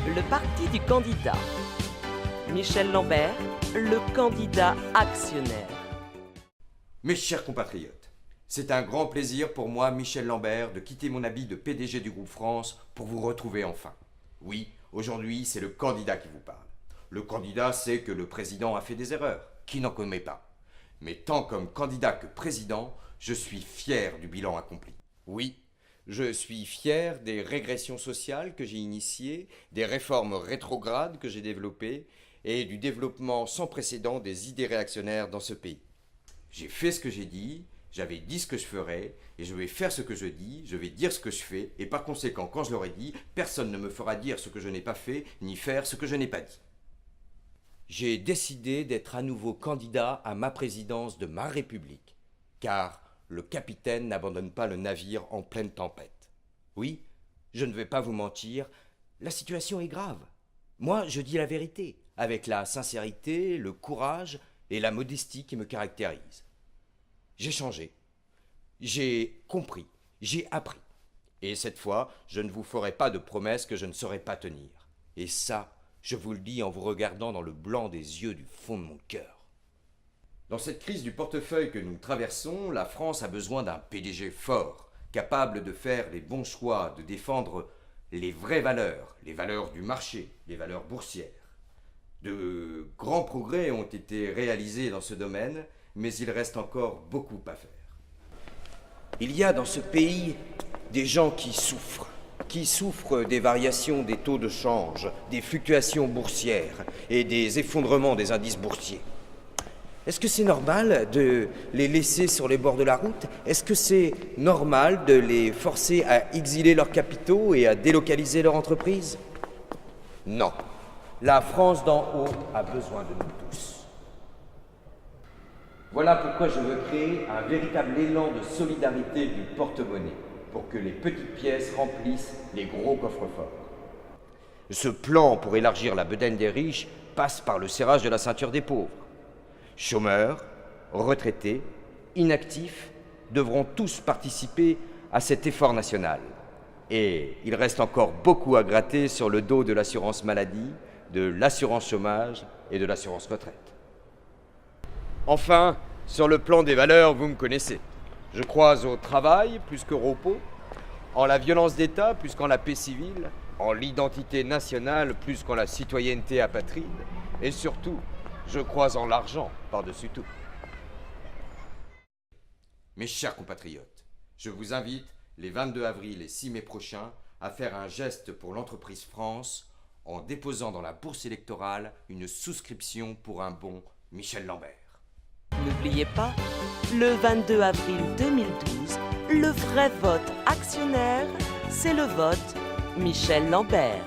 Le parti du candidat. Michel Lambert, le candidat actionnaire. Mes chers compatriotes, c'est un grand plaisir pour moi, Michel Lambert, de quitter mon habit de PDG du groupe France pour vous retrouver enfin. Oui, aujourd'hui, c'est le candidat qui vous parle. Le candidat sait que le président a fait des erreurs, qui n'en commet pas. Mais tant comme candidat que président, je suis fier du bilan accompli. Oui, je suis fier des régressions sociales que j'ai initiées, des réformes rétrogrades que j'ai développées et du développement sans précédent des idées réactionnaires dans ce pays. J'ai fait ce que j'ai dit, j'avais dit ce que je ferais, et je vais faire ce que je dis, je vais dire ce que je fais, et par conséquent, quand je l'aurai dit, personne ne me fera dire ce que je n'ai pas fait, ni faire ce que je n'ai pas dit. J'ai décidé d'être à nouveau candidat à ma présidence de ma République, car le capitaine n'abandonne pas le navire en pleine tempête. Oui, je ne vais pas vous mentir, la situation est grave. Moi, je dis la vérité, avec la sincérité, le courage et la modestie qui me caractérisent. J'ai changé, j'ai compris, j'ai appris. Et cette fois, je ne vous ferai pas de promesses que je ne saurais pas tenir. Et ça, je vous le dis en vous regardant dans le blanc des yeux du fond de mon cœur. Dans cette crise du portefeuille que nous traversons, la France a besoin d'un PDG fort, capable de faire les bons choix, de défendre les vraies valeurs, les valeurs du marché, les valeurs boursières. De grands progrès ont été réalisés dans ce domaine, mais il reste encore beaucoup à faire. Il y a dans ce pays des gens qui souffrent des variations des taux de change, des fluctuations boursières et des effondrements des indices boursiers. Est-ce que c'est normal de les laisser sur les bords de la route? Est-ce que c'est normal de les forcer à exiler leurs capitaux et à délocaliser leur entreprise? Non. La France d'en haut a besoin de nous tous. Voilà pourquoi je veux créer un véritable élan de solidarité du porte-monnaie pour que les petites pièces remplissent les gros coffres-forts. Ce plan pour élargir la bedaine des riches passe par le serrage de la ceinture des pauvres. Chômeurs, retraités, inactifs devront tous participer à cet effort national. Et il reste encore beaucoup à gratter sur le dos de l'assurance maladie, de l'assurance chômage et de l'assurance retraite. Enfin, sur le plan des valeurs, vous me connaissez. Je crois au travail plus qu'au repos, en la violence d'État plus qu'en la paix civile, en l'identité nationale plus qu'en la citoyenneté apatride, et surtout, je crois en l'argent par-dessus tout. Mes chers compatriotes, je vous invite les 22 avril et 6 mai prochains à faire un geste pour l'entreprise France en déposant dans la bourse électorale une souscription pour un bon Michel Lambert. N'oubliez pas, le 22 avril 2012, le vrai vote actionnaire, c'est le vote Michel Lambert.